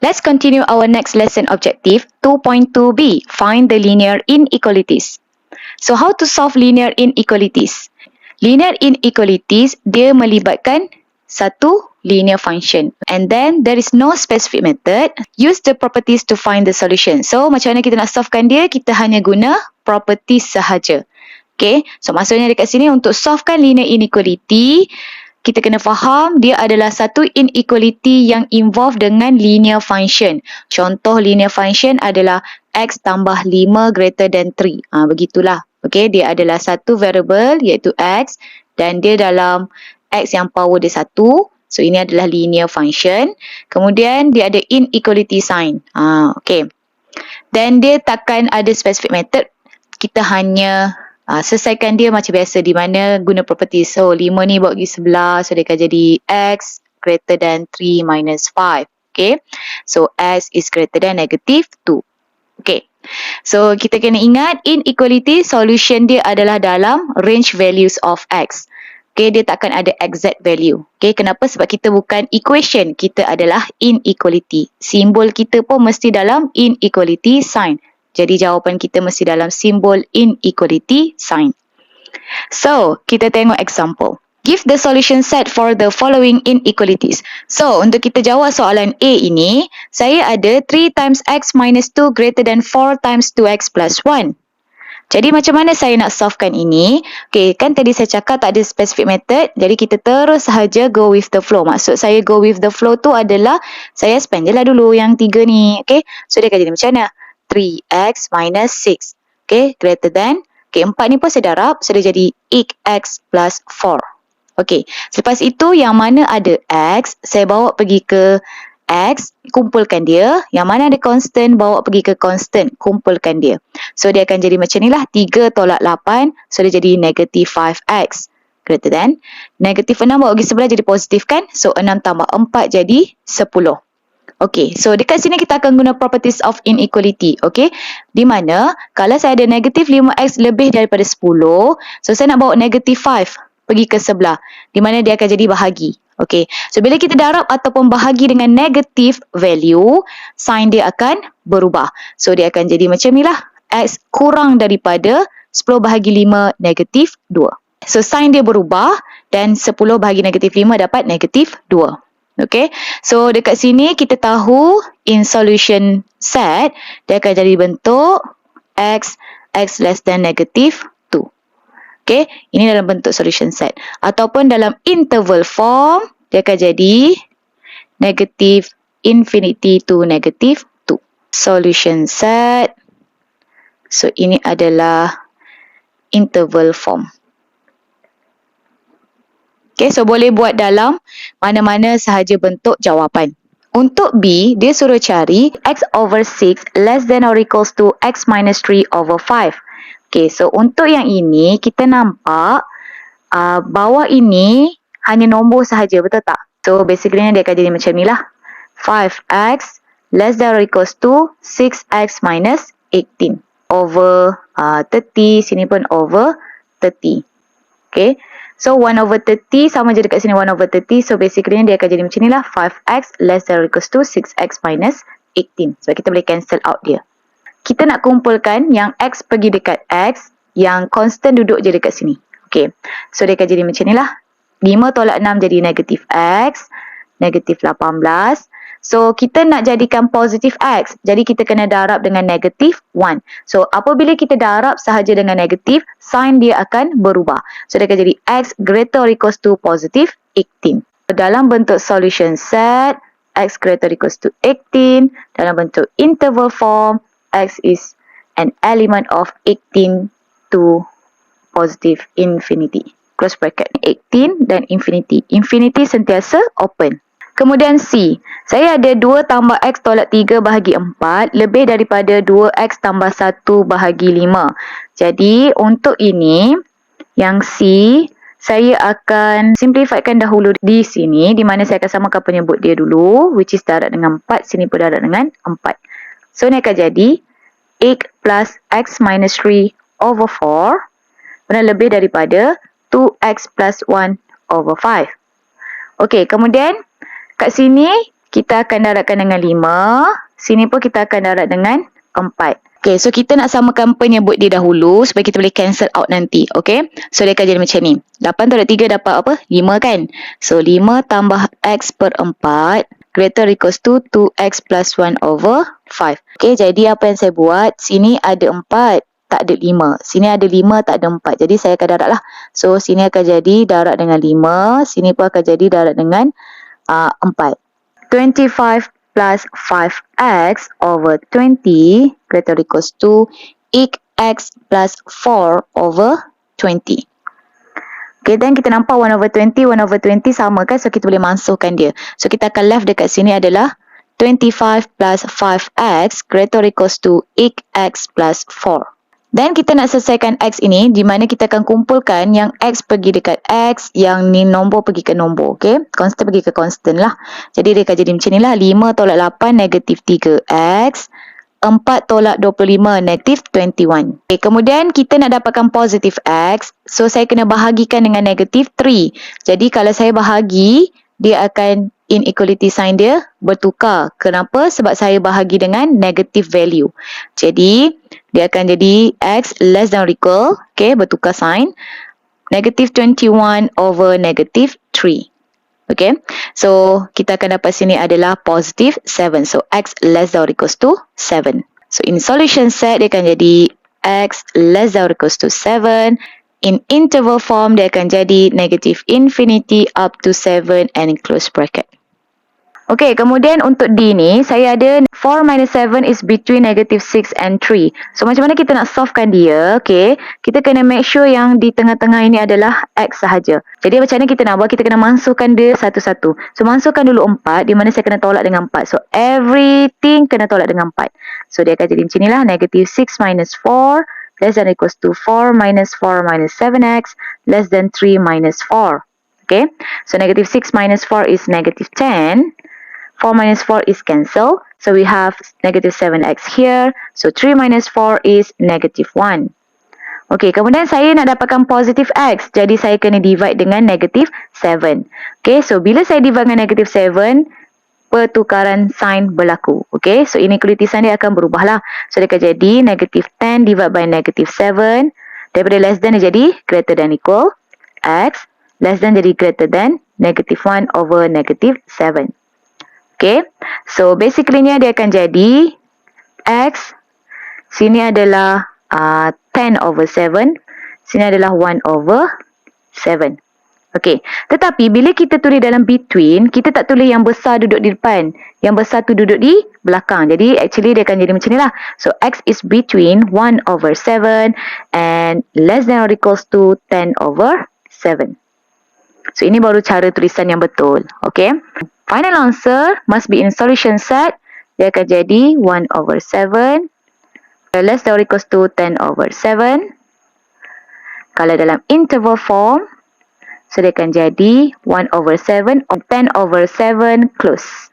Let's continue our next lesson objective 2.2b. Find the linear inequalities. So how to solve linear inequalities? Linear inequalities dia melibatkan satu linear function and then there is no specific method. Use the properties to find the solution. So macam mana kita nak solvekan dia? Kita hanya guna properties sahaja. Okay, so maksudnya dekat sini untuk solvekan linear inequality, kita kena faham dia adalah satu inequality yang involve dengan linear function. Contoh linear function adalah x tambah 5 greater than 3. Begitulah. Okay, dia adalah satu variable iaitu x dan dia dalam x yang power dia 1. So ini adalah linear function. Kemudian dia ada inequality sign. Okay. Dan dia takkan ada specific method. Kita hanya selesaikan dia macam biasa di mana guna property. So 5 ni bawa pergi sebelah, so dia akan jadi x greater than 3 minus 5. Okay, so x is greater than negative 2. Okay, so kita kena ingat inequality solution dia adalah dalam range values of x. Okay, dia takkan ada exact value. Okay, kenapa? Sebab kita bukan equation, kita adalah inequality. Simbol kita pun mesti dalam inequality sign. Jadi jawapan kita mesti dalam simbol inequality sign. So, kita tengok example. Give the solution set for the following inequalities. So, untuk kita jawab soalan A ini, saya ada 3 times x minus 2 greater than 4 times 2x plus 1. Jadi macam mana saya nak solvekan ini? Okay, kan tadi saya cakap tak ada specific method. Jadi kita terus sahaja go with the flow. Maksud saya go with the flow tu adalah saya spend je lah dulu yang 3 ni. Okay, so dia akan jadi macam mana? 3x minus 6. Okay, greater than. Okay, 4 ni pun saya darab. So dia jadi 8x plus 4. Okay, selepas itu yang mana ada x, saya bawa pergi ke x, kumpulkan dia. Yang mana ada constant, bawa pergi ke constant, kumpulkan dia. So dia akan jadi macam ni lah. 3 tolak 8, so dia jadi negative 5x. Greater than. Negative 6 bawa pergi sebelah jadi positif kan? So 6 tambah 4 jadi 10. Okay, so dekat sini kita akan guna properties of inequality. Okay, di mana kalau saya ada negatif 5x lebih daripada 10, so saya nak bawa negatif 5 pergi ke sebelah. Di mana dia akan jadi bahagi. Okay, so bila kita darab ataupun bahagi dengan negatif value, sign dia akan berubah. So dia akan jadi macam ni lah. X kurang daripada 10 bahagi 5 negatif 2. So sign dia berubah dan 10 bahagi negatif 5 dapat negatif 2. Okay, so dekat sini kita tahu in solution set dia akan jadi bentuk x less than negative 2. Okay, ini dalam bentuk solution set. Ataupun dalam interval form dia akan jadi negative infinity to negative 2. Solution set. So ini adalah interval form. Okay, so boleh buat dalam mana-mana sahaja bentuk jawapan. Untuk B, dia suruh cari x over 6 less than or equals to x minus 3 over 5. Okay, so untuk yang ini, kita nampak bawah ini hanya nombor sahaja, betul tak? So basically dia akan jadi macam ni lah. 5x less than or equals to 6x minus 18 over 30, sini pun over 30. Okay. So 1 over 30 sama je dekat sini 1 over 30. So basically dia akan jadi macam ni lah. 5x less than or equals to 6x minus 18. So kita boleh cancel out dia. Kita nak kumpulkan yang x pergi dekat x, yang constant duduk je dekat sini. Okay. So dia akan jadi macam ni lah. 5 tolak 6 jadi negatif x. Negatif 18. So kita nak jadikan positif x. Jadi kita kena darab dengan negatif 1. So apabila kita darab sahaja dengan negatif, sign dia akan berubah. So dia akan jadi x greater or equals to positive 18. So, dalam bentuk solution set, x greater or equals to 18. Dalam bentuk interval form, x is an element of 18 to positive infinity. Close bracket. 18 dan infinity. Infinity sentiasa open. Kemudian C, saya ada 2 tambah X tolak 3 bahagi 4 lebih daripada 2X tambah 1 bahagi 5. Jadi untuk ini, yang C, saya akan simplifykan dahulu di sini, di mana saya akan samakan penyebut dia dulu, which is darab dengan 4, sini pun darab dengan 4. So ini akan jadi 8 plus X minus 3 over 4, benar lebih daripada 2X plus 1 over 5. Okey, kemudian kat sini kita akan darabkan dengan 5. Sini pun kita akan darab dengan 4. Okay, so kita nak samakan penyebut dia dahulu supaya kita boleh cancel out nanti. Okay, so dia akan jadi macam ni. 8 tolak 3 dapat apa? 5 kan? So 5 tambah X per 4 greater equals to 2X plus 1 over 5. Okay, jadi apa yang saya buat? Sini ada 4, tak ada 5. Sini ada 5, tak ada 4. Jadi saya akan darab lah. So sini akan jadi darab dengan 5. Sini pun akan jadi darab dengan 4. 25 plus 5x over 20 greater equals to x plus 4 over 20. Okay, then kita nampak 1 over 20 sama kan? So, kita boleh masukkan dia. So, kita akan left dekat sini adalah 25 plus 5x greater equals to x plus 4. Dan kita nak selesaikan x ini di mana kita akan kumpulkan yang x pergi dekat x, yang ni nombor pergi ke nombor. Okay? Constant pergi ke constant lah. Jadi dia akan jadi macam ni lah. 5 tolak 8 negatif 3x. 4 tolak 25 negatif 21. Okay, kemudian kita nak dapatkan positif x. So saya kena bahagikan dengan negatif 3. Jadi kalau saya bahagi, dia akan inequality sign dia bertukar. Kenapa? Sebab saya bahagi dengan negative value. Jadi dia akan jadi x less than or equal, okay, bertukar sign, negative 21 over negative 3. Okay, so kita akan dapat sini adalah positive 7. So x less than or equals to 7. So in solution set dia akan jadi x less than or equals to 7. In interval form dia akan jadi negative infinity up to 7 and close bracket. Okay, kemudian untuk D ni, saya ada 4 minus 7 is between negative 6 and 3. So, macam mana kita nak solvekan dia? Okay, kita kena make sure yang di tengah-tengah ini adalah X sahaja. Jadi, macam mana kita nak buat? Kita kena masukkan dia satu-satu. So, masukkan dulu 4, di mana saya kena tolak dengan 4. So, everything kena tolak dengan 4. So, dia akan jadi macam inilah, negative 6 minus 4 less than equals to 4 minus 7x less than 3 minus 4. Okay, so negative 6 minus 4 is negative 10. 4 minus 4 is cancel. So we have negative 7x here. So 3 minus 4 is negative 1. Okay, kemudian saya nak dapatkan positive x. Jadi saya kena divide dengan negative 7. Okay, so bila saya divide dengan negative 7, pertukaran sign berlaku. Okay, so inequality sign dia akan berubah lah. So dia akan jadi negative 10 divided by negative 7. Daripada less than dia jadi greater than equal. X less than jadi greater than negative 1 over negative 7. Okay, so basically dia akan jadi X, sini adalah 10 over 7, sini adalah 1 over 7. Okay, tetapi bila kita tulis dalam between, kita tak tulis yang besar duduk di depan, yang besar tu duduk di belakang. Jadi actually dia akan jadi macam ni lah. So X is between 1 over 7 and less than or equals to 10 over 7. So ini baru cara tulisan yang betul. Okay, final answer must be in solution set. Dia akan jadi 1 over 7 less than or equals to 10 over 7. Kalau dalam interval form, so dia akan jadi 1 over 7 or 10 over 7 close.